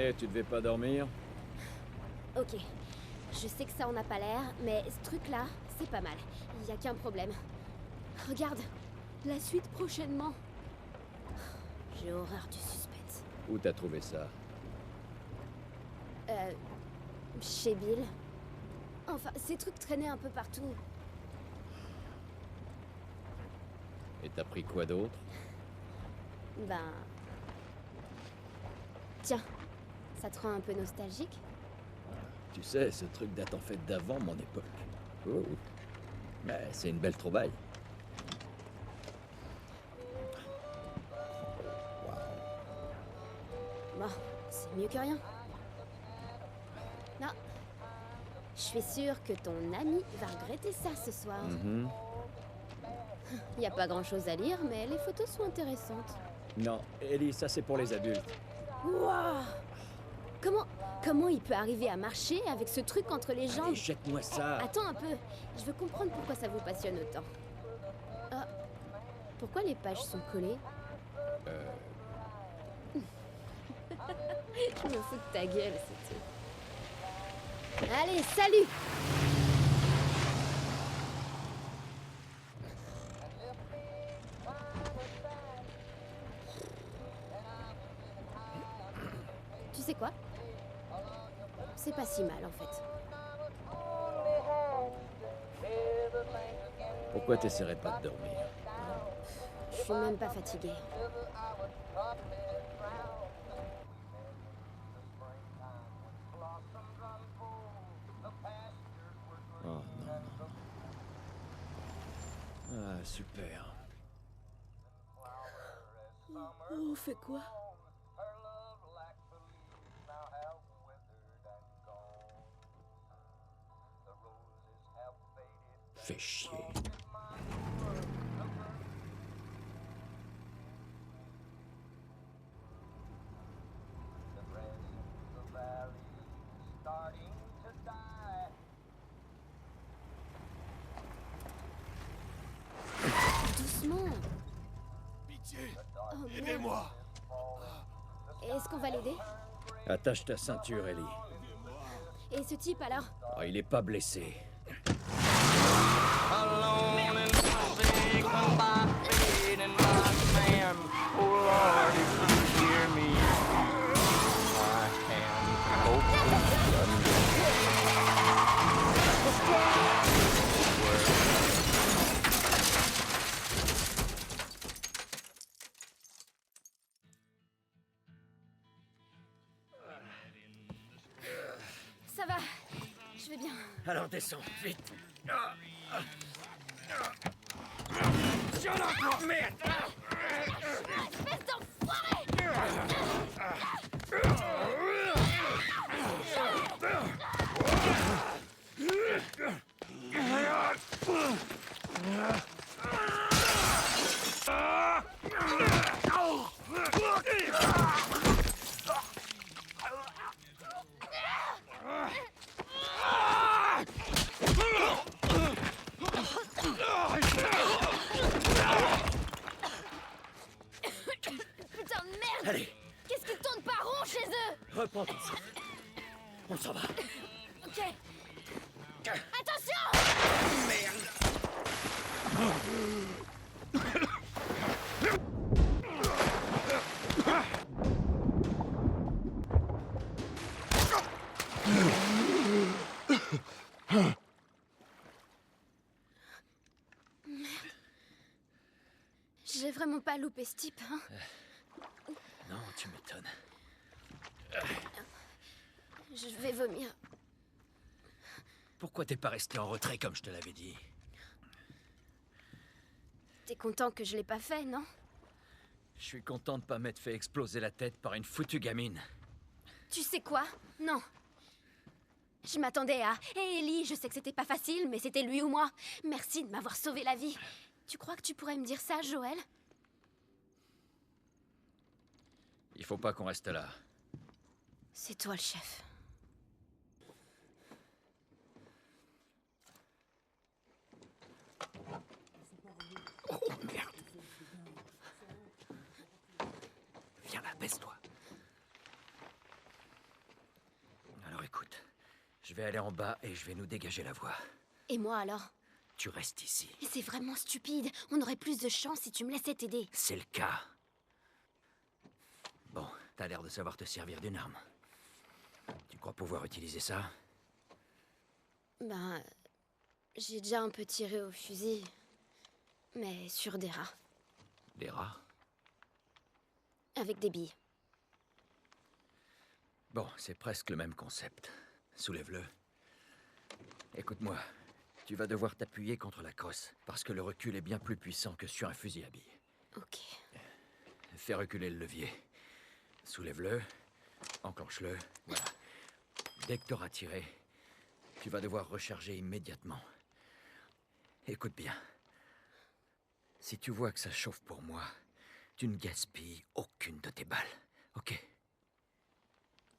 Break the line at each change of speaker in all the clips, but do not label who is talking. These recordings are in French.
Et tu devais pas dormir?
Ok. Je sais que ça en a pas l'air, mais ce truc-là, c'est pas mal. Y a qu'un problème. Regarde, la suite prochainement. J'ai horreur du suspense.
Où t'as trouvé ça?
Chez Bill. Enfin, ces trucs traînaient un peu partout.
Et t'as pris quoi d'autre?
Ben... Tiens, ça te rend un peu nostalgique?
Tu sais, ce truc date en fait d'avant mon époque. Oh. Mais c'est une belle trouvaille.
Bon, c'est mieux que rien. Non. Je suis sûre que ton ami va regretter ça ce soir. Y a pas grand-chose à lire, mais les photos sont intéressantes.
Non, Ellie, ça c'est pour les adultes.
Wouah! Comment il peut arriver à marcher avec ce truc entre les jambes?
Allez, jette-moi ça.
Attends un peu, je veux comprendre pourquoi ça vous passionne autant. Ah, pourquoi les pages sont collées? Je me fous de ta gueule, c'est tout. Allez, salut! Tu sais quoi? C'est pas si mal en fait.
Pourquoi t'essaierais pas de dormir?
Je suis même pas fatiguée.
Oh non, non, non. Ah, super.
On fait quoi?
Fais chier.
Doucement.
Pitié,
Oh, merde.
aidez-moi.
Est-ce qu'on va l'aider?
Attache ta ceinture, Ellie.
Et ce type alors?
Oh, il est pas blessé.
Alone and forsaken by fate and by man. Oh Lord, if you hear me, my hand open.
Ça va, je vais bien.
Alors descends, vite.
Tiens là, toi, merde.
Espèce d'enfoiré! Putain de merde!
Allez,
Qu'est-ce qui tourne pas rond chez eux?
reprends ton souffle. On s'en va.
Ok. Attention! J'ai vraiment pas loupé ce type, hein?
Non, tu m'étonnes.
Je vais vomir.
Pourquoi t'es pas resté en retrait comme je te l'avais dit?
T'es content que je l'ai pas fait, non?
Je suis content de pas m'être fait exploser la tête par une foutue gamine.
Tu sais quoi? Non. Je m'attendais à... Hé Ellie, je sais que c'était pas facile, mais c'était lui ou moi. Merci de m'avoir sauvé la vie. Tu crois que tu pourrais me dire ça, Joël?
Il faut pas qu'on reste là.
C'est toi le chef.
Oh merde! Viens là, baisse-toi. Je vais aller en bas et je vais nous dégager la voie.
Et moi alors?
Tu restes ici.
C'est vraiment stupide. On aurait plus de chance si tu me laissais t'aider.
C'est le cas. Bon, t'as l'air de savoir te servir d'une arme. Tu crois pouvoir utiliser ça?
Ben... J'ai déjà un peu tiré au fusil. Mais sur des rats.
Des rats?
Avec des billes.
Bon, c'est presque le même concept. Soulève-le. Écoute-moi, tu vas devoir t'appuyer contre la crosse, parce que le recul est bien plus puissant que sur un fusil à billes.
Ok.
Fais reculer le levier. Soulève-le, enclenche-le, voilà. Dès que t'auras tiré, tu vas devoir recharger immédiatement. Écoute bien. Si tu vois que ça chauffe pour moi, tu ne gaspilles aucune de tes balles, ok?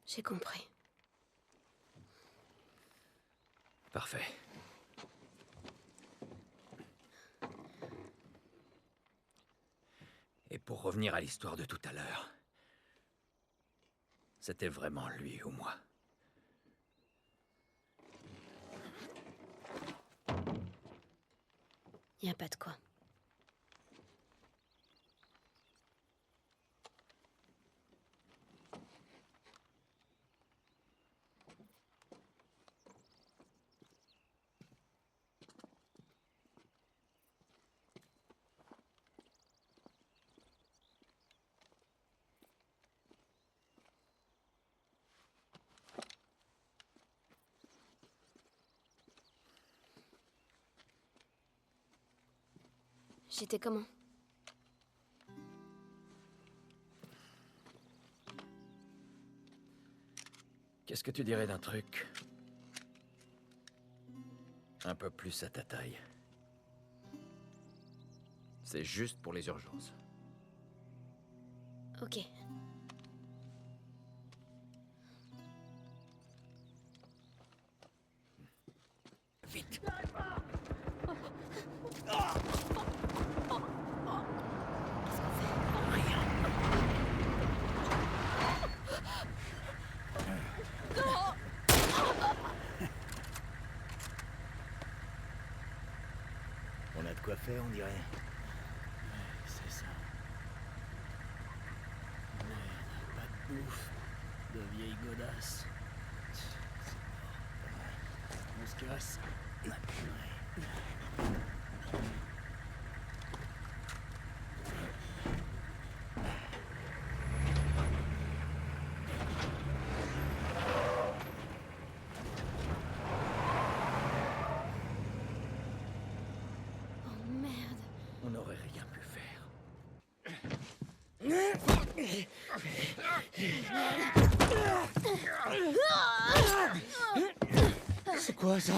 J'ai compris.
Parfait. Et pour revenir à l'histoire de tout à l'heure, c'était vraiment lui ou moi.
Y a pas de quoi. J'étais comment?
Qu'est-ce que tu dirais d'un truc un peu plus à ta taille? C'est juste pour les urgences.
Ok.
Vite!
On a de quoi faire, on dirait. Ouais, c'est ça. Merde, pas de bouffe. De vieilles godasses. C'est mort. On se casse. Ouais.
Oh merde.
On n'aurait rien pu faire.
C'est quoi ça?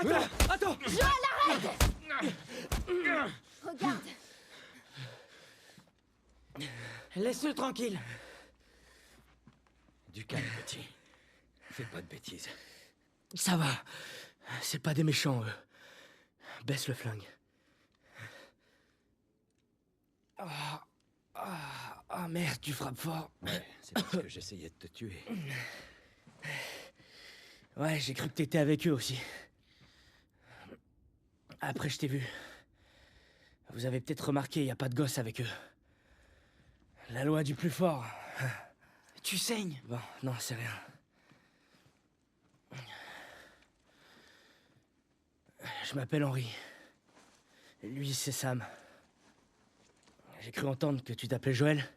Joël!
Attends!
Joël, arrête! Regarde.
Laisse-le tranquille.
Du calme, petit. Fais pas de bêtises.
Ça va. C'est pas des méchants, eux. Baisse le flingue. Ah, merde, tu frappes fort.
Ouais, c'est parce que j'essayais de te tuer.
Ouais, j'ai cru que t'étais avec eux aussi. Après, je t'ai vu. Vous avez peut-être remarqué, y a pas de gosse avec eux. La loi du plus fort. Tu saignes. Bon, non, c'est rien. Je m'appelle Henry. Lui, c'est Sam. J'ai cru entendre que tu t'appelais Joël.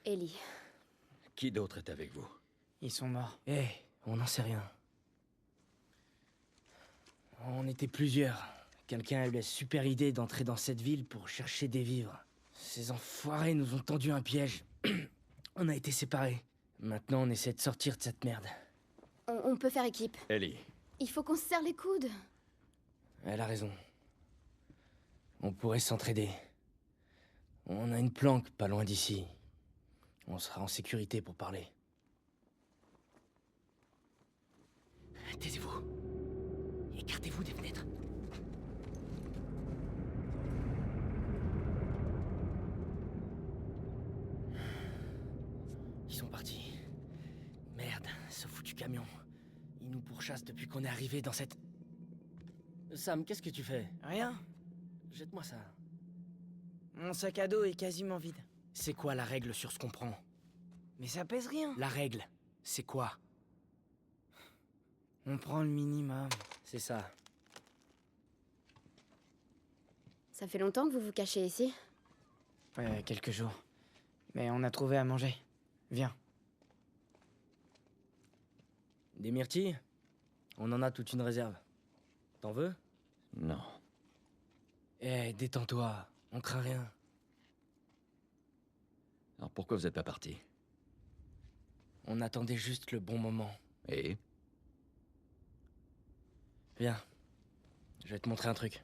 Ellie.
Qui d'autre est avec vous?
Ils sont morts. Eh, on n'en sait rien. On était plusieurs. Quelqu'un a eu la super idée d'entrer dans cette ville pour chercher des vivres. Ces enfoirés nous ont tendu un piège. On a été séparés. Maintenant, on essaie de sortir de cette merde.
On peut faire équipe.
Ellie.
Il faut qu'on se serre les coudes.
Elle a raison. On pourrait s'entraider. On a une planque pas loin d'ici. On sera en sécurité pour parler. Taisez-vous. Écartez-vous des fenêtres. du camion. Ils nous pourchassent depuis qu'on est arrivé dans cette... Sam, qu'est-ce que tu fais?
Rien.
Jette-moi ça.
Mon sac à dos est quasiment vide.
C'est quoi la règle sur ce qu'on prend?
Mais ça pèse rien.
La règle, c'est quoi?
On prend le minimum.
C'est ça.
Ça fait longtemps que vous vous cachez ici?
Ouais, quelques jours. Mais on a trouvé à manger. Viens.
Des myrtilles? On en a toute une réserve. T'en veux?
Non.
Eh, détends-toi. On craint rien.
Alors pourquoi vous êtes pas parti?
On attendait juste le bon moment.
Et?
Viens. Je vais te montrer un truc.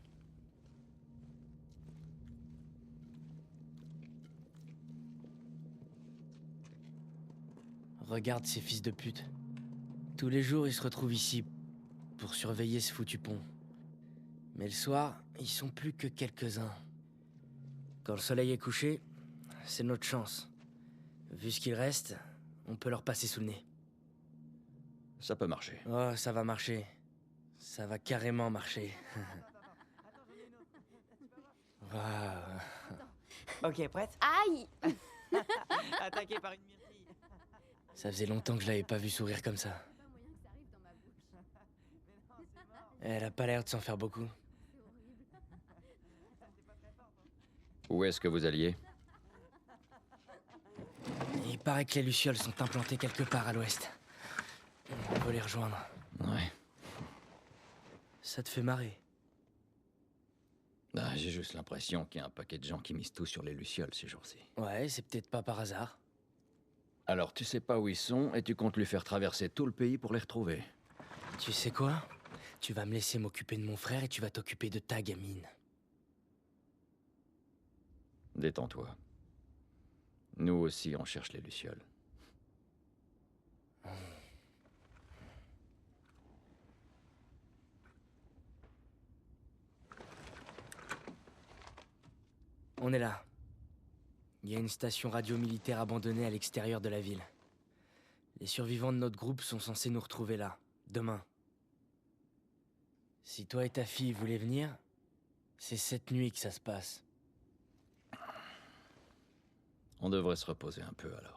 Regarde ces fils de pute. Tous les jours, ils se retrouvent ici pour surveiller ce foutu pont. Mais le soir, ils sont plus que quelques-uns. Quand le soleil est couché, c'est notre chance. Vu ce qu'il reste, on peut leur passer sous le nez.
Ça peut marcher.
Oh, ça va marcher. Ça va carrément marcher. Waouh.
Ok, prête?
Aïe!
Attaqué par une myrtille.
Ça faisait longtemps que je l'avais pas vu sourire comme ça. Elle a pas l'air de s'en faire beaucoup.
Où est-ce que vous alliez?
Il paraît que les lucioles sont implantées quelque part à l'ouest. On peut les rejoindre.
Ouais.
Ça te fait marrer.
Ah, j'ai juste l'impression qu'il y a un paquet de gens qui misent tout sur les lucioles ces jours-ci.
Ouais, c'est peut-être pas par hasard.
Alors tu sais pas où ils sont et tu comptes lui faire traverser tout le pays pour les retrouver.
Tu sais quoi? Tu vas me laisser m'occuper de mon frère et tu vas t'occuper de ta gamine.
Détends-toi. Nous aussi, on cherche les lucioles.
On est là. Il y a une station radio militaire abandonnée à l'extérieur de la ville. Les survivants de notre groupe sont censés nous retrouver là, demain. Si toi et ta fille voulez venir, c'est cette nuit que ça se passe.
On devrait se reposer un peu alors.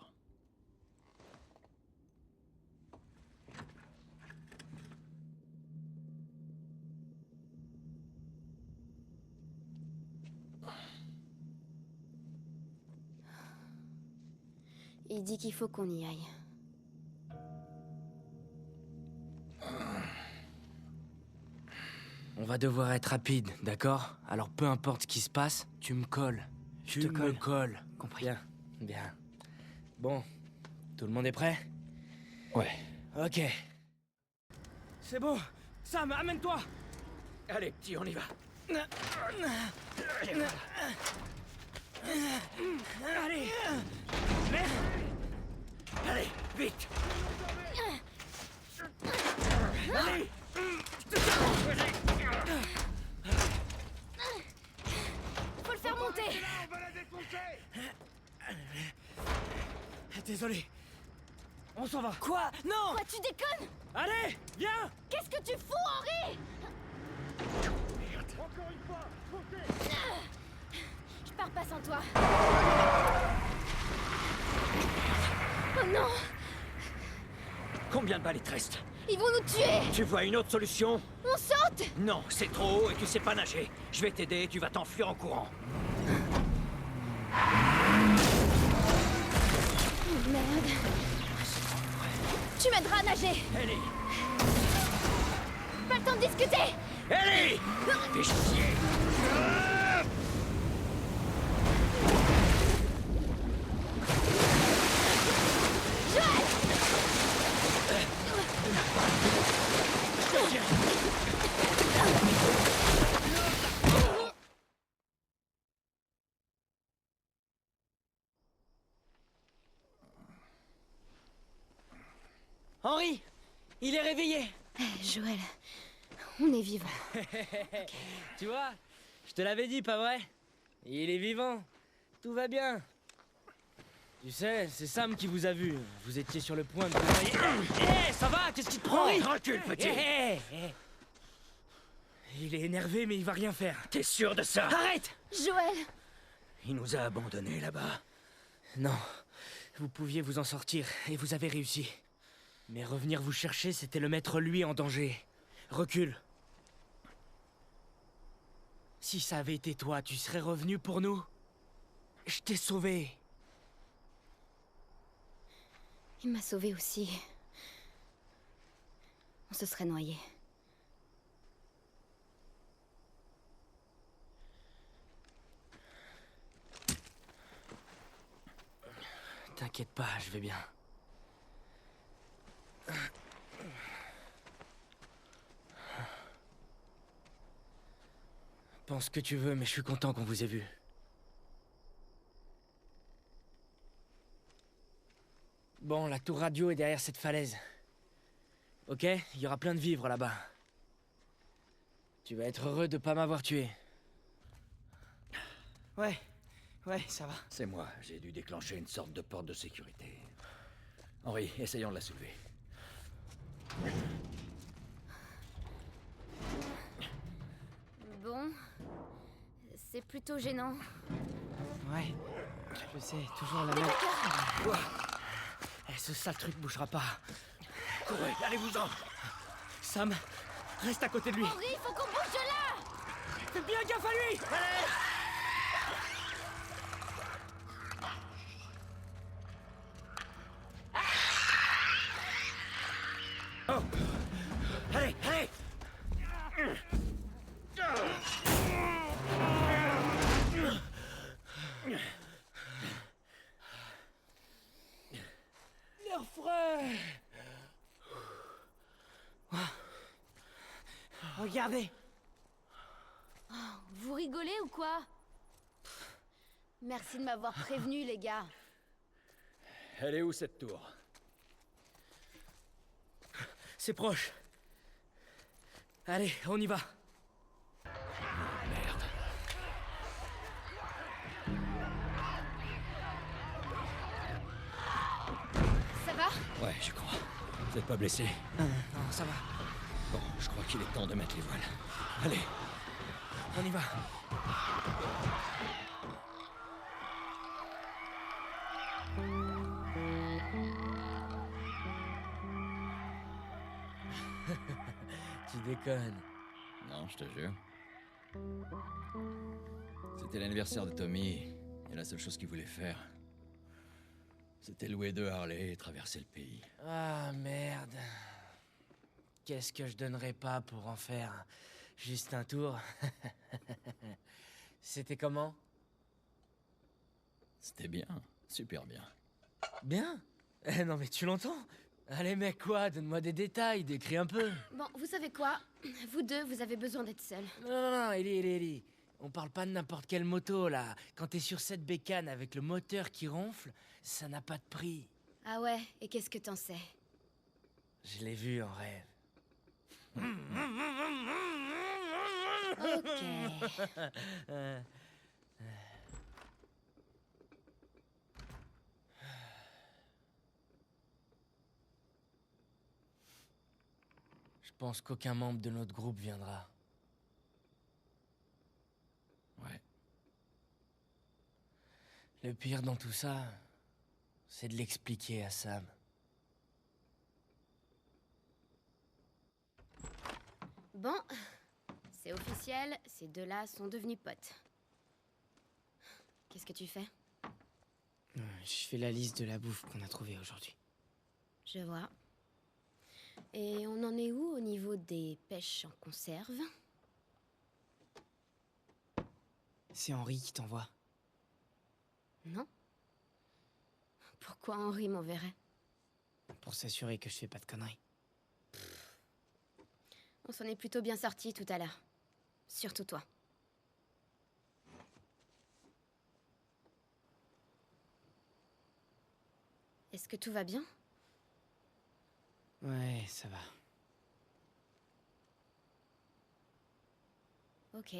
Il dit qu'il faut qu'on y aille.
On va devoir être rapide, d'accord? Alors peu importe ce qui se passe, tu me colles.
Je
Tu
te
me
colle.
colles.
Compris.
Bien, bien. Bon, tout le monde est prêt?
Ouais.
Ok.
C'est bon. Sam, amène-toi.
Allez, petit, on y va.
Allez.
Allez, vite.
Allez.
Faut le faire monter!
Désolé. On s'en va. Quoi? Non.
Quoi, tu déconnes?
Allez, viens.
Qu'est-ce que tu fous, Henri? Je pars pas sans toi. Oh non!
Combien de balles il te reste?
Ils vont nous tuer!
Tu vois une autre solution?
On saute!
Non, c'est trop haut et tu sais pas nager. Je vais t'aider et tu vas t'enfuir en courant.
Oh, merde. Tu m'aideras à nager!
Ellie!
Pas le temps de discuter!
Ellie! Fais chier!
Henri, il est réveillé.
Joël, on est vivants.
Tu vois? Je te l'avais dit, pas vrai? Il est vivant. Tout va bien. Tu sais, c'est Sam qui vous a vu. Vous étiez sur le point de vous noyer. Hé, ça va? Qu'est-ce qui te prend?
Recule, petit.
Hé. Il est énervé, mais il va rien faire.
T'es sûr de ça?
Arrête!
Joël!
Il nous a abandonnés là-bas.
Non, vous pouviez vous en sortir, et vous avez réussi. Mais revenir vous chercher, c'était le mettre lui en danger. Recule. Si ça avait été toi, tu serais revenu pour nous? Je t'ai sauvé.
Il m'a sauvé aussi. On se serait noyé.
T'inquiète pas, je vais bien. Pense ce que tu veux, mais je suis content qu'on vous ait vu. Bon, la tour radio est derrière cette falaise. Ok? Il y aura plein de vivres là-bas. Tu vas être heureux de pas m'avoir tué.
Ouais, ça va.
C'est moi, j'ai dû déclencher une sorte de porte de sécurité. Henri, essayons de la soulever.
Bon... C'est plutôt gênant.
Ouais, je sais, toujours la même.
Eh, ce sale truc bougera pas.
Courez, allez-vous-en!
Sam, reste à côté de lui.
Henri, il faut qu'on bouge de là!
Fais bien gaffe à lui!
Allez, allez!
Leur frère!
Regardez!
Vous rigolez ou quoi? Merci de m'avoir prévenu, les gars.
Elle est où cette tour?
C'est proche. Allez, on y va.
Merde.
Ça va?
Ouais, je crois. Vous êtes pas blessé?
Non, ça va.
Bon, je crois qu'il est temps de mettre les voiles. Allez.
On y va. Tu déconnes.
Non, je te jure. C'était l'anniversaire de Tommy, et la seule chose qu'il voulait faire, c'était louer 2 Harley et traverser le pays.
Ah, merde. Qu'est-ce que je donnerais pas pour en faire juste un tour? C'était comment?
C'était bien, super bien.
Bien? Eh non mais tu l'entends? Allez mec, quoi? Donne-moi des détails, décris un peu.
Bon, vous savez quoi? Vous deux, vous avez besoin d'être seuls.
Non, Ellie. On parle pas de n'importe quelle moto, là. Quand t'es sur cette bécane avec le moteur qui ronfle, ça n'a pas de prix.
Ah ouais, et qu'est-ce que t'en sais?
Je l'ai vu en rêve.
Ok.
Je pense qu'aucun membre de notre groupe viendra.
Ouais.
Le pire dans tout ça, c'est de l'expliquer à Sam.
Bon, c'est officiel, ces deux-là sont devenus potes. Qu'est-ce que tu fais?
Je fais la liste de la bouffe qu'on a trouvée aujourd'hui.
Je vois. Et on en est où au niveau des pêches en conserve?
C'est Henri qui t'envoie.
Non? Pourquoi Henri m'enverrait?
Pour s'assurer que je fais pas de conneries.
On s'en est plutôt bien sortis tout à l'heure. Surtout toi. Est-ce que tout va bien?
Ouais, ça va.
Ok.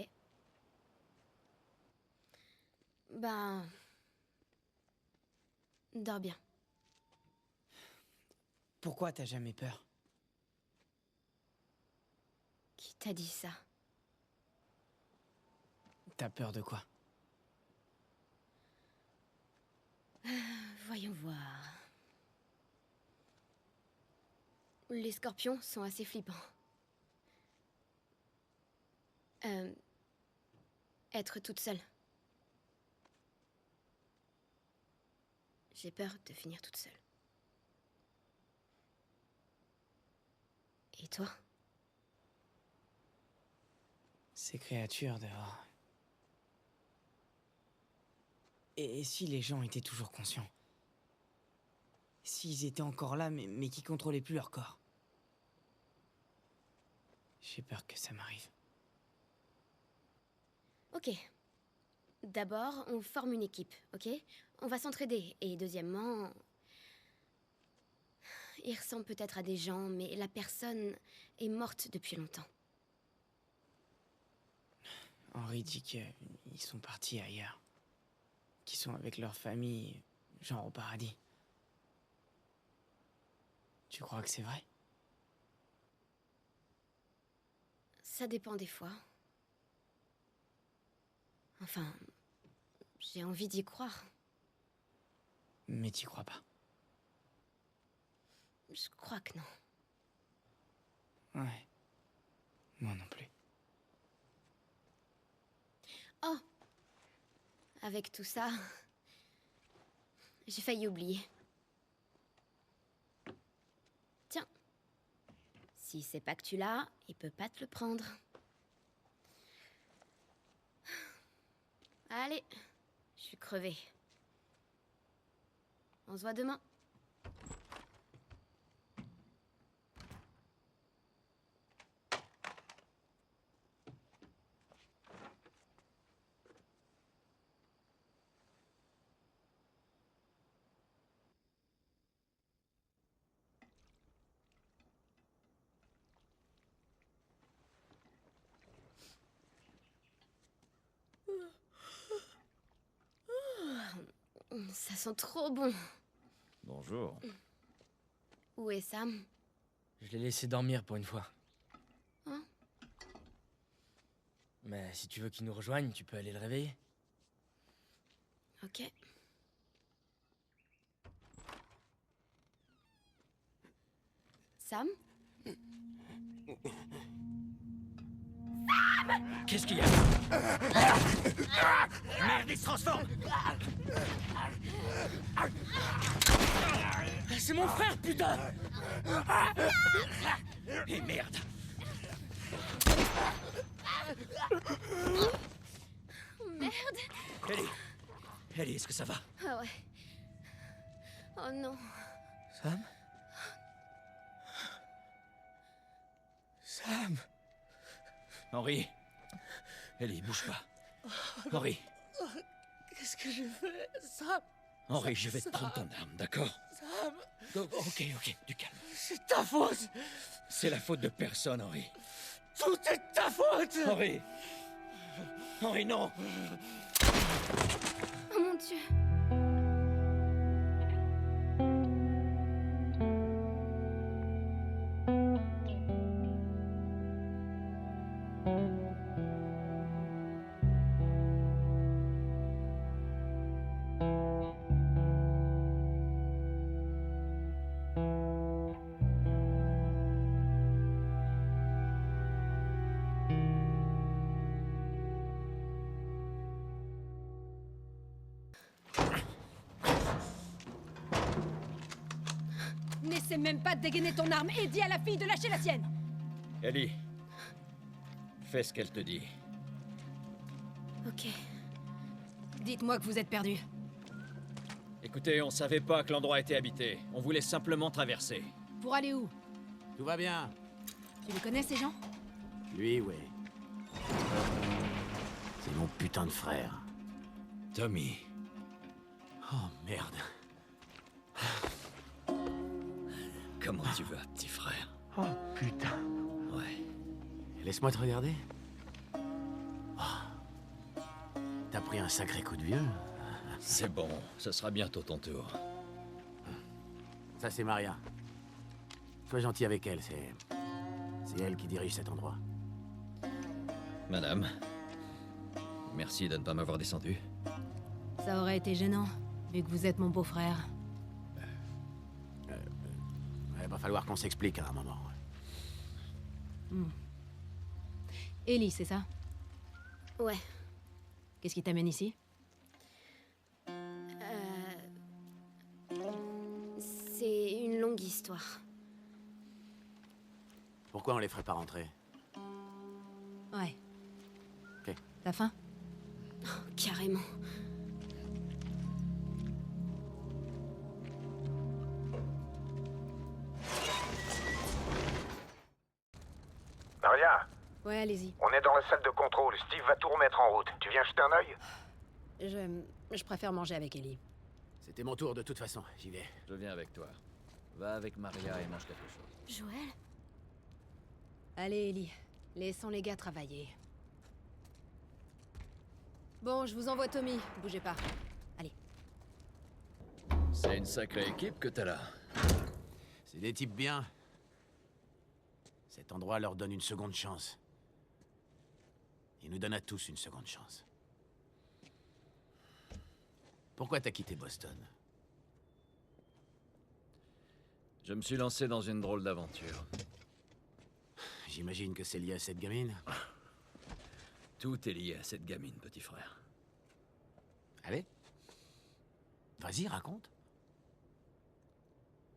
Ben... Dors bien.
Pourquoi t'as jamais peur?
Qui t'a dit ça?
T'as peur de quoi?
Voyons voir. Les scorpions sont assez flippants. Être toute seule. J'ai peur de finir toute seule. Et toi?
Ces créatures dehors. Et si les gens étaient toujours conscients? S'ils étaient encore là, mais qui contrôlaient plus leur corps? J'ai peur que ça m'arrive.
Ok. D'abord, on forme une équipe, ok? On va s'entraider. Et deuxièmement... Il ressemble peut-être à des gens, mais la personne est morte depuis longtemps.
Henri dit qu'ils sont partis ailleurs. Qu'ils sont avec leur famille, genre au paradis. Tu crois que c'est vrai?
Ça dépend des fois. Enfin, j'ai envie d'y croire.
Mais t'y crois pas?
Je crois que non.
Ouais. Moi non plus.
Oh! Avec tout ça, j'ai failli oublier. Tiens. Si c'est pas que tu l'as, il peut pas te le prendre. Allez, je suis crevée. On se voit demain. Ça sent trop bon.
Bonjour.
Où est Sam?
Je l'ai laissé dormir pour une fois.
Hein?
Mais si tu veux qu'il nous rejoigne, tu peux aller le réveiller.
Ok. Sam?
Qu'est-ce qu'il y a? Merde, il se transforme!
C'est mon frère, putain!
Et merde!
Merde!
Ellie! Ellie, est-ce que ça va?
Ah ouais. Oh non.
Sam? Sam?
Henri! Ellie, bouge pas. Henri!
Qu'est-ce que j'ai fait, Sam?
Henri, je vais te prendre ton arme, d'accord?
Sam?
Ok, du calme.
C'est ta faute!
C'est la faute de personne, Henri.
Tout est ta faute!
Henri! Henri, non!
Oh mon Dieu.
N'essaie même pas de dégainer ton arme et dis à la fille de lâcher la sienne.
Ellie, fais ce qu'elle te dit.
Ok.
Dites-moi que vous êtes perdu.
Écoutez, on savait pas que l'endroit était habité. On voulait simplement traverser.
Pour aller où?
Tout va bien.
Tu les connais ces gens?
Lui, ouais. C'est mon putain de frère.
Tommy. Oh merde. Comment tu vas, petit frère?
Oh putain.
Ouais.
Laisse-moi te regarder. Oh. T'as pris un sacré coup de vieux.
C'est bon, ce sera bientôt ton tour.
Ça, c'est Maria. Sois gentil avec elle, c'est elle qui dirige cet endroit.
Madame, merci de ne pas m'avoir descendu.
Ça aurait été gênant, vu que vous êtes mon beau-frère.
Il va falloir qu'on s'explique à un moment.
Ellie, c'est ça?
Ouais.
Qu'est-ce qui t'amène ici?
C'est une longue histoire.
Pourquoi on les ferait pas rentrer?
Ouais.
Ok.
T'as faim?
Carrément.
Maria,
Ouais, allez-y.
on est dans la salle de contrôle. Steve va tout remettre en route. Tu viens jeter un œil?
Je préfère manger avec Ellie.
C'était mon tour de toute façon, j'y vais.
Je viens avec toi. Va avec Maria et mange quelque chose.
Joël?
Allez, Ellie. Laissons les gars travailler. Bon, je vous envoie Tommy. Bougez pas. Allez.
C'est une sacrée équipe que t'as là.
C'est des types bien. Cet endroit leur donne une seconde chance. Il nous donne à tous une seconde chance. Pourquoi t'as quitté Boston?
Je me suis lancé dans une drôle d'aventure.
J'imagine que c'est lié à cette gamine.
Tout est lié à cette gamine, petit frère.
Allez. Vas-y, raconte.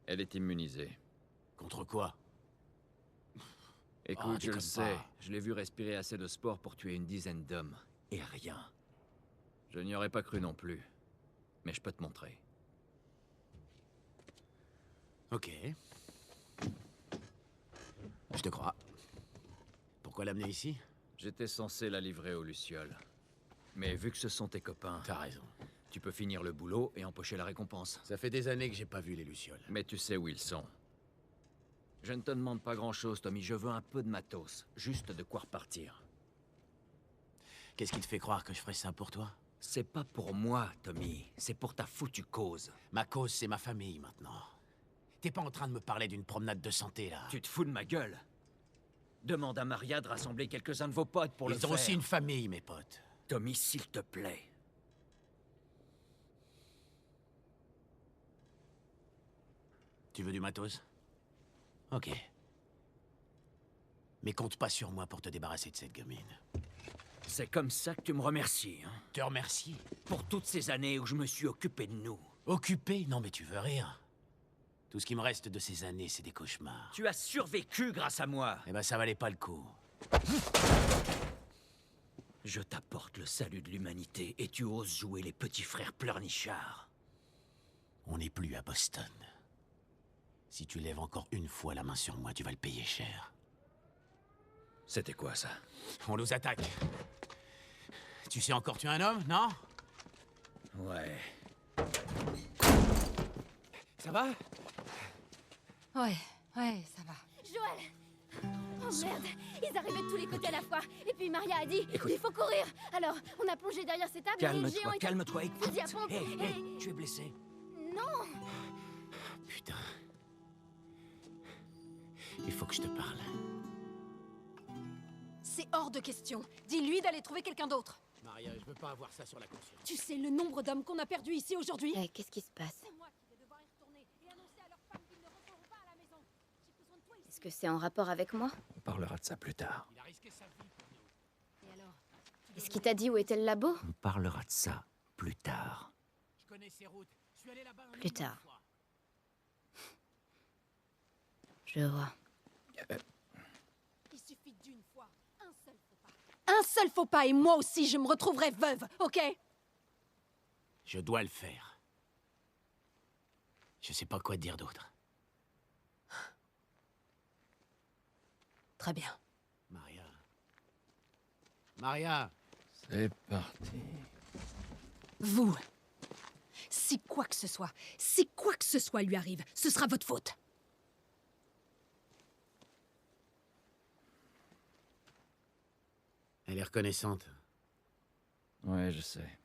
Elle est immunisée.
Contre quoi?
Écoute,
Oh,
je le
déconne
sais.
pas.
Je l'ai vu respirer assez de sport pour tuer une dizaine d'hommes. Et rien. Je n'y aurais pas cru non plus. Mais je peux te montrer.
Ok. Je te crois. Pourquoi l'amener ici?
J'étais censé la livrer aux Lucioles. Mais vu que ce sont tes copains,
T'as raison.
tu peux finir le boulot et empocher la récompense.
Ça fait des années que j'ai pas vu les Lucioles.
Mais tu sais où ils sont. Je ne te demande pas grand-chose, Tommy. Je veux un peu de matos. Juste de quoi repartir.
Qu'est-ce qui te fait croire que je ferais ça pour toi?
C'est pas pour moi, Tommy. C'est pour ta foutue cause.
Ma cause, c'est ma famille, maintenant. T'es pas en train de me parler d'une promenade de santé, là?
Tu te fous de ma gueule. Demande à Maria de rassembler quelques-uns de vos potes pour le
Ils
faire.
ont aussi une famille, mes potes.
Tommy, s'il te plaît.
Tu veux du matos? Ok. Mais compte pas sur moi pour te débarrasser de cette gamine.
C'est comme ça que tu me remercies, hein?
Te remercie.
Pour toutes ces années où je me suis occupé de nous.
Occupé? Non, mais tu veux rire. Tout ce qui me reste de ces années, c'est des cauchemars.
Tu as survécu grâce à moi.
Eh ben, ça valait pas le coup.
Je t'apporte le salut de l'humanité et tu oses jouer les petits frères pleurnichards.
On n'est plus à Boston. Si tu lèves encore une fois la main sur moi, tu vas le payer cher.
C'était quoi, ça?
On nous attaque. Tu sais encore tuer un homme, non?
Ouais.
Ça va?
Ouais, ça va.
Joël! Oh merde! Ils arrivaient de tous les côtés à la fois. Et puis Maria a dit, il faut courir. Alors, on a plongé derrière ces tables et les géants
Calme-toi,
étaient...
calme-toi, écoute.
Fusil à pompe,
Hé,
et-
tu es blessé.
Non!
Putain. Il faut que je te parle.
C'est hors de question. Dis-lui d'aller trouver quelqu'un d'autre.
Maria, je veux pas avoir ça sur la conscience.
Tu sais le nombre d'hommes qu'on a perdus ici aujourd'hui?
Qu'est-ce qui se passe?
C'est moi qui vais devoir y retourner et annoncer à leurs femmes qu'ils ne rentreront pas à la maison. J'ai besoin de toi ici.
Est-ce que c'est en rapport avec moi?
On parlera de ça plus tard.
Il a risqué sa vie pour nous.
Et alors?
Est-ce qu'il t'a dit où était le labo?
On parlera de ça plus tard.
Je connais ses routes. Je suis allé là-bas un
Plus
million de
tard.
fois.
Je vois.
Il suffit d'une fois. Un seul faux pas. Un seul faux pas et moi aussi je me retrouverai veuve, ok?
Je dois le faire. Je sais pas quoi te dire d'autre.
Très bien.
Maria. Maria.
C'est parti.
Vous. Si quoi que ce soit lui arrive, ce sera votre faute.
Elle est reconnaissante.
Ouais, je sais.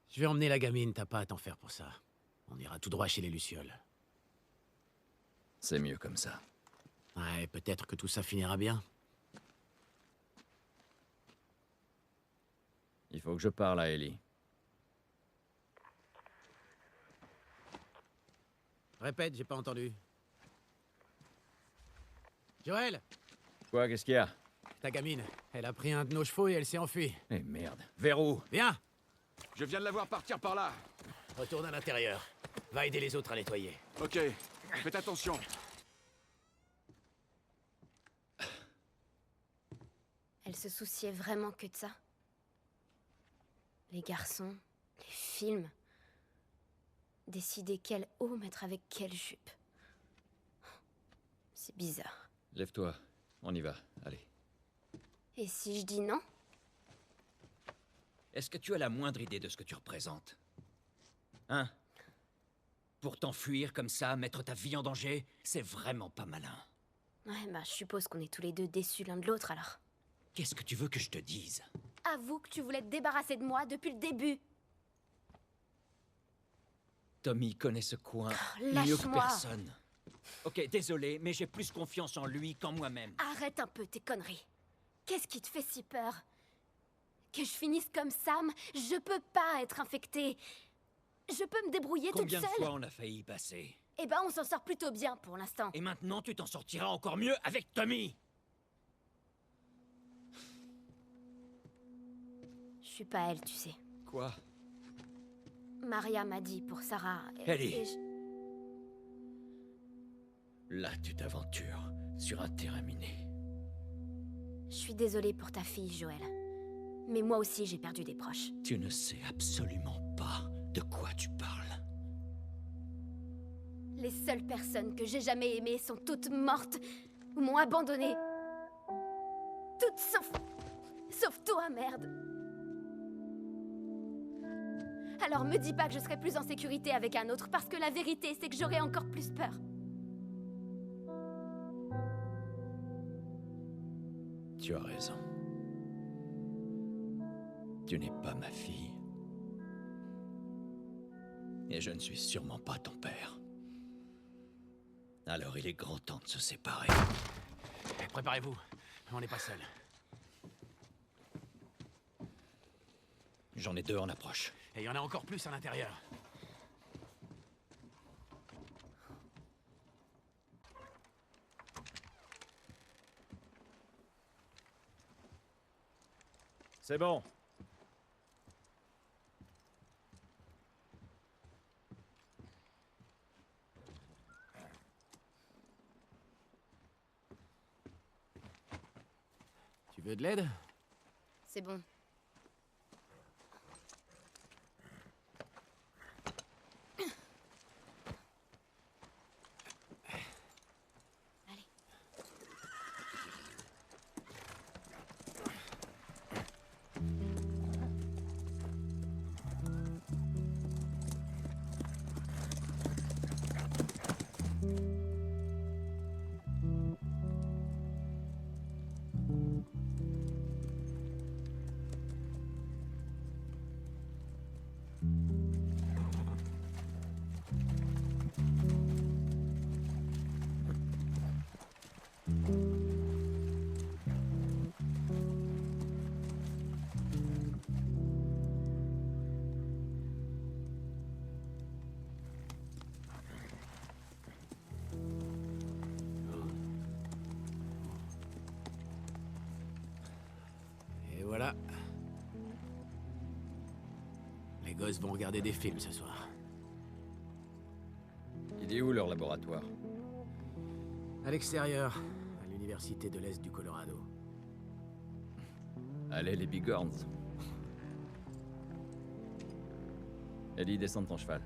Je vais emmener la gamine, t'as pas à t'en faire pour ça. On ira tout droit chez les Lucioles.
C'est mieux comme ça.
Ouais, peut-être que tout ça finira bien.
Il faut que je parle à Ellie.
Répète, j'ai pas entendu. Joël!
Quoi, qu'est-ce qu'il y a?
Ta gamine, elle a pris un de nos chevaux et elle s'est enfuie.
Eh merde. Vers où?
Viens!
Je viens de la voir partir par là.
Retourne à l'intérieur. Va aider les autres à nettoyer.
Ok, faites attention.
Elle se souciait vraiment que de ça. Les garçons, les films. Décider quel haut mettre avec quelle jupe. C'est bizarre.
Lève-toi. On y va. Allez.
Et si je dis non?
Est-ce que tu as la moindre idée de ce que tu représentes? Hein? Pour t'enfuir comme ça, mettre ta vie en danger, c'est vraiment pas malin.
Ouais, bah je suppose qu'on est tous les deux déçus l'un de l'autre alors.
Qu'est-ce que tu veux que je te dise?
Avoue que tu voulais te débarrasser de moi depuis le début.
Tommy connaît ce coin mieux que
lâche-moi.
personne. Ok, désolé, mais j'ai plus confiance en lui qu'en moi-même.
Arrête un peu tes conneries. Qu'est-ce qui te fait si peur? Que je finisse comme Sam? Je peux pas être infectée. Je peux me débrouiller toute
Combien
seule.
de fois on a failli y passer?
Eh ben, on s'en sort plutôt bien pour l'instant.
Et maintenant, tu t'en sortiras encore mieux avec Tommy.
Je suis pas elle, tu sais.
Quoi?
Maria m'a dit pour Sarah.
Ellie.
et
Là, tu t'aventures sur un terrain miné.
je suis désolée pour ta fille, Joël. Mais moi aussi, j'ai perdu des proches.
Tu ne sais absolument pas de quoi tu parles.
Les seules personnes que j'ai jamais aimées sont toutes mortes ou m'ont abandonnée. Toutes sauf toi, merde. Alors me dis pas que je serai plus en sécurité avec un autre, parce que la vérité, c'est que j'aurai encore plus peur.
Tu as raison. Tu n'es pas ma fille. Et je ne suis sûrement pas ton père. Alors il est grand temps de se séparer.
Préparez-vous, on n'est pas seuls.
J'en ai deux en approche.
Et il y en a encore plus à l'intérieur.
C'est bon.
Tu veux de l'aide?
C'est bon.
Et voilà. Les gosses vont regarder des films ce soir.
Il est où leur laboratoire?
À l'extérieur, à l'université de l'Est du Colorado.
Allez, les bigorns. Ellie, descends de ton cheval.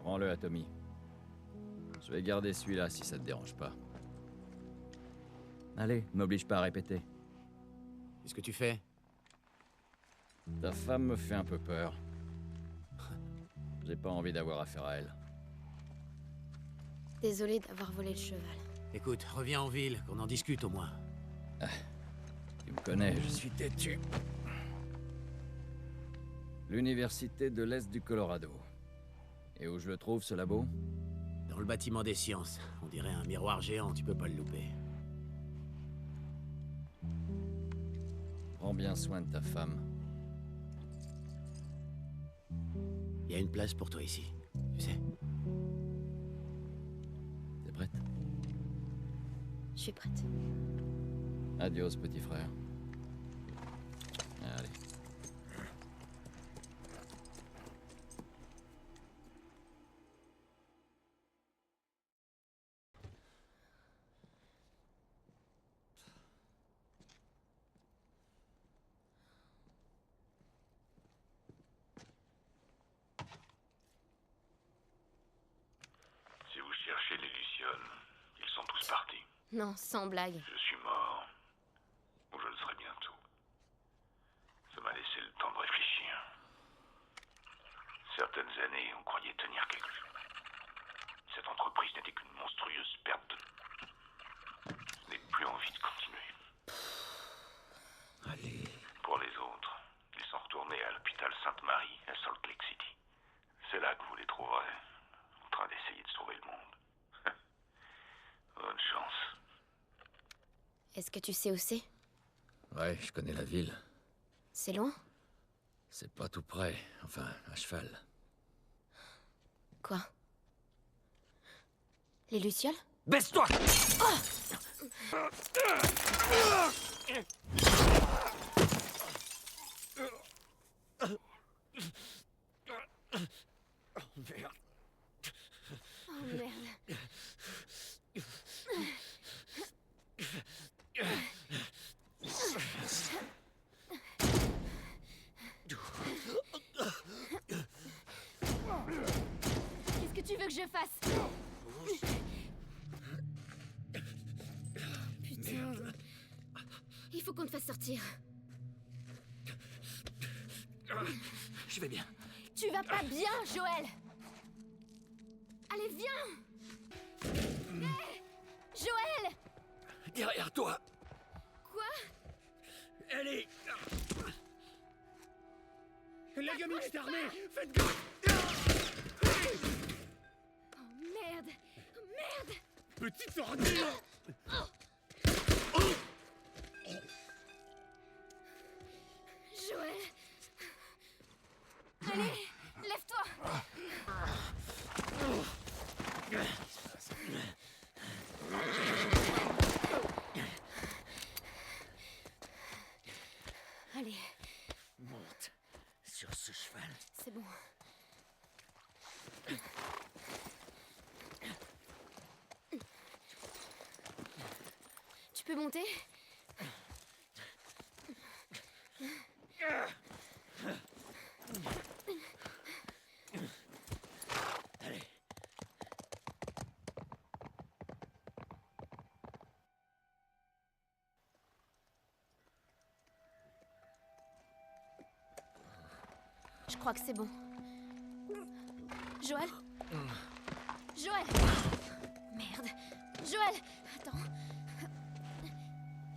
Rends-le à Tommy. Je vais garder celui-là si ça te dérange pas. Allez, m'oblige pas à répéter.
Qu'est-ce que tu fais?
Ta femme me fait un peu peur. J'ai pas envie d'avoir affaire à elle.
Désolée d'avoir volé le cheval.
Écoute, reviens en ville, qu'on en discute au moins.
Tu me connais, je suis têtu. L'université de l'Est du Colorado. Et où je le trouve, ce labo?
Dans le bâtiment des sciences. On dirait un miroir géant, tu peux pas le louper.
Prends bien soin de ta femme.
Il y a une place pour toi ici, tu sais.
T'es prête?
Je suis prête.
Adios, petit frère. Allez.
Si vous cherchez les Lucioles, ils sont tous partis.
Non, sans blague.
Je suis mort. Ou je le serai bientôt. Ça m'a laissé le temps de réfléchir. Certaines années, on croyait tenir quelque chose. Cette entreprise n'était qu'une monstrueuse perte de... Je n'ai plus envie de continuer.
Allez.
Pour les autres, ils sont retournés à l'hôpital Sainte-Marie, à Salt Lake City. C'est là que vous les trouverez, en train d'essayer de sauver le monde. Bonne chance.
Est-ce que tu sais où c'est?
Ouais, je connais la ville.
C'est loin?
C'est pas tout près. Enfin, à cheval.
Quoi? Les Lucioles?
Baisse-toi!
Oh merde. Qu'est-ce que tu veux que je fasse? Putain. Il faut qu'on te fasse sortir.
Je vais bien.
Tu vas pas bien, Joël! Allez, viens! Hé! Joël!
Derrière toi!
Quoi?
Elle est...
La gamine est armée! Faites gaffe!
Oh merde! Merde!
Petite ordure!
Joël! Allez, lève-toi! Allez,
Monte sur ce cheval.
c'est bon. Tu peux monter?
Allez.
Je crois que c'est bon. Joël? Joël! Merde. Joël! Attends.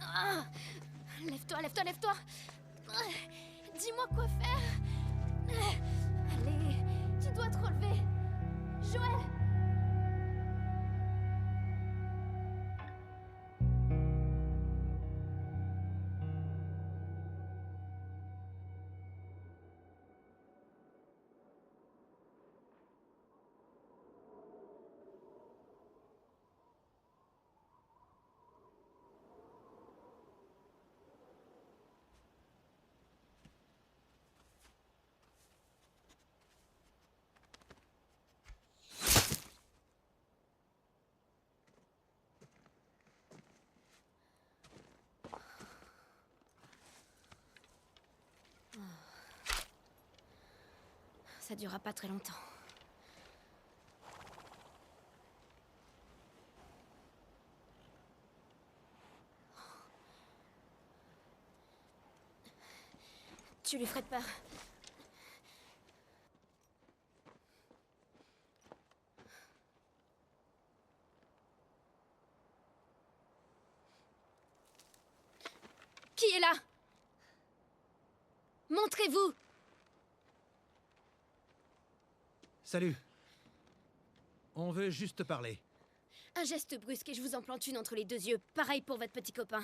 Ah. Lève-toi, lève-toi, lève-toi! Dis-moi quoi faire! Allez, tu dois te relever! Joël! Ça durera pas très longtemps. Tu lui ferais peur. Qui est là? Montrez-vous!
Salut.
On veut juste te parler.
Un geste brusque et je vous en plante une entre les deux yeux. Pareil pour votre petit copain.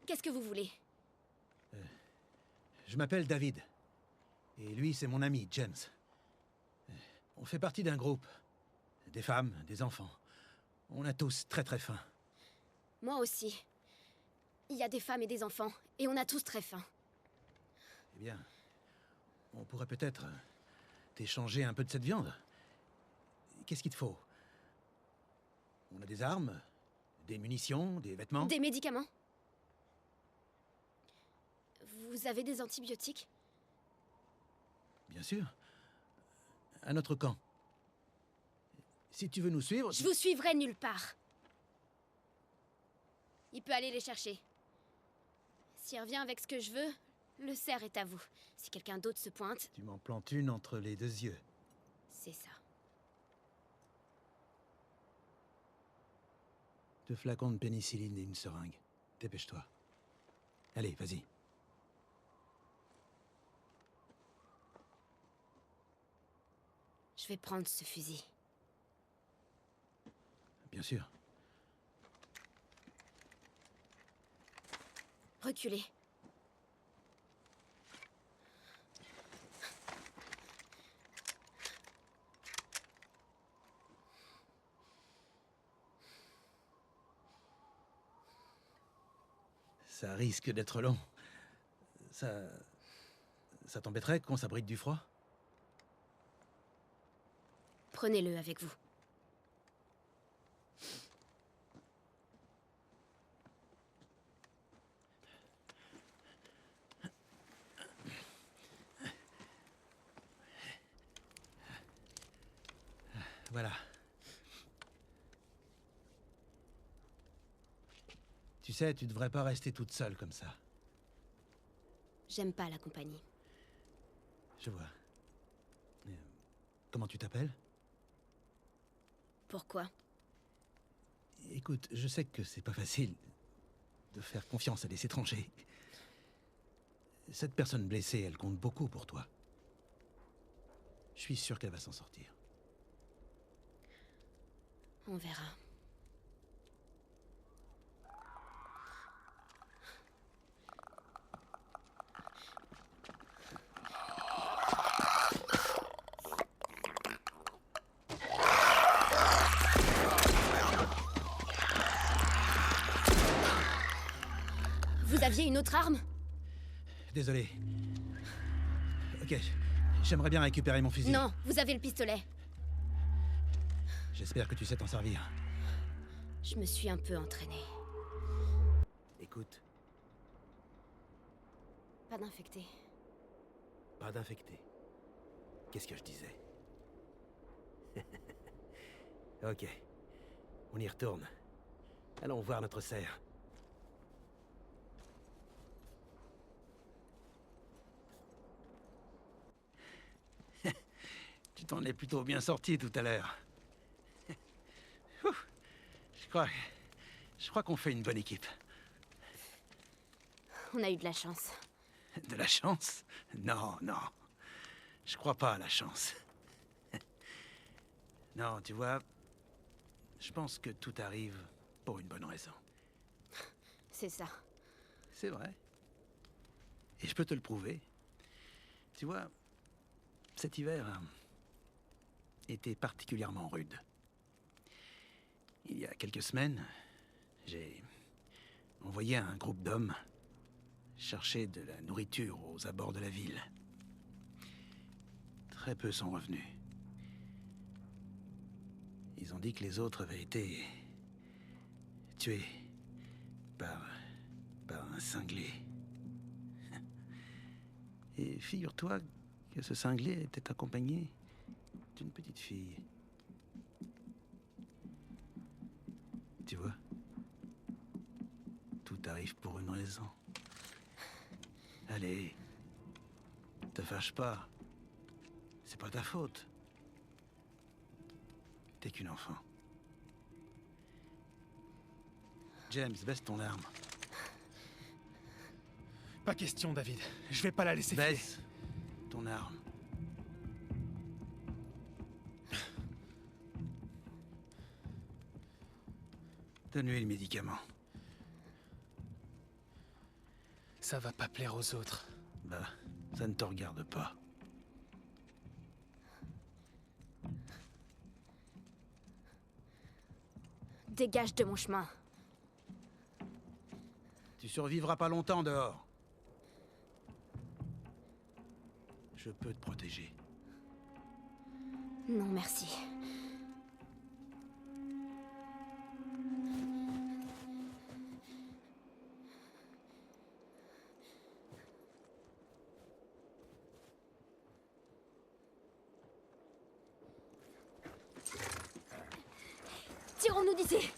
Qu'est-ce que vous voulez?
Je m'appelle David. Et lui, c'est mon ami, James. On fait partie d'un groupe. Des femmes, des enfants. On a tous très très faim.
Moi aussi. Il y a des femmes et des enfants, et on a tous très faim.
Eh bien, on pourrait peut-être t'échanger un peu de cette viande. Qu'est-ce qu'il te faut? On a des armes, des munitions, des vêtements.
Des médicaments? Vous avez des antibiotiques?
Bien sûr. À notre camp. Si tu veux nous suivre...
Je vous suivrai nulle part. Il peut aller les chercher. S'il revient avec ce que je veux, le cerf est à vous. Si quelqu'un d'autre se pointe...
Tu m'en plantes une entre les deux yeux.
C'est ça.
2 flacons de pénicilline et une seringue. Dépêche-toi. Allez, vas-y.
Je vais prendre ce fusil.
Bien sûr.
Reculez.
Ça risque d'être long. Ça t'embêterait qu'on s'abrite du froid?
Prenez-le avec vous.
Voilà. Tu sais, tu devrais pas rester toute seule comme ça.
J'aime pas la compagnie.
Je vois. Comment tu t'appelles?
Pourquoi?
Écoute, je sais que c'est pas facile de faire confiance à des étrangers. Cette personne blessée, elle compte beaucoup pour toi. Je suis sûr qu'elle va s'en sortir.
On verra. Vous aviez une autre arme?
Désolé. Ok, j'aimerais bien récupérer mon fusil.
Non, vous avez le pistolet.
J'espère que tu sais t'en servir.
Je me suis un peu entraînée.
Écoute,
Pas d'infecté.
pas d'infecté. Qu'est-ce que je disais? Ok, on y retourne. Allons voir notre cerf. Tu t'en es plutôt bien sorti tout à l'heure. Je crois qu'on fait une bonne équipe.
On a eu de la chance.
De la chance? Non, non. Je crois pas à la chance. Non, tu vois, je pense que tout arrive pour une bonne raison.
C'est ça.
C'est vrai. Et je peux te le prouver. Tu vois, cet hiver était particulièrement rude. Il y a quelques semaines, j'ai envoyé un groupe d'hommes chercher de la nourriture aux abords de la ville. Très peu sont revenus. Ils ont dit que les autres avaient été tués par un cinglé. Et figure-toi que ce cinglé était accompagné d'une petite fille. Tu vois, tout arrive pour une raison. Allez, te fâche pas. C'est pas ta faute. T'es qu'une enfant. James, baisse ton arme.
Pas question, David. Je vais pas la laisser filer.
Baisse ton arme. Donne-lui le médicament.
Ça va pas plaire aux autres.
Bah, ça ne te regarde pas.
Dégage de mon chemin.
Tu survivras pas longtemps dehors. Je peux te protéger.
Non, merci. Tirons-nous d'ici.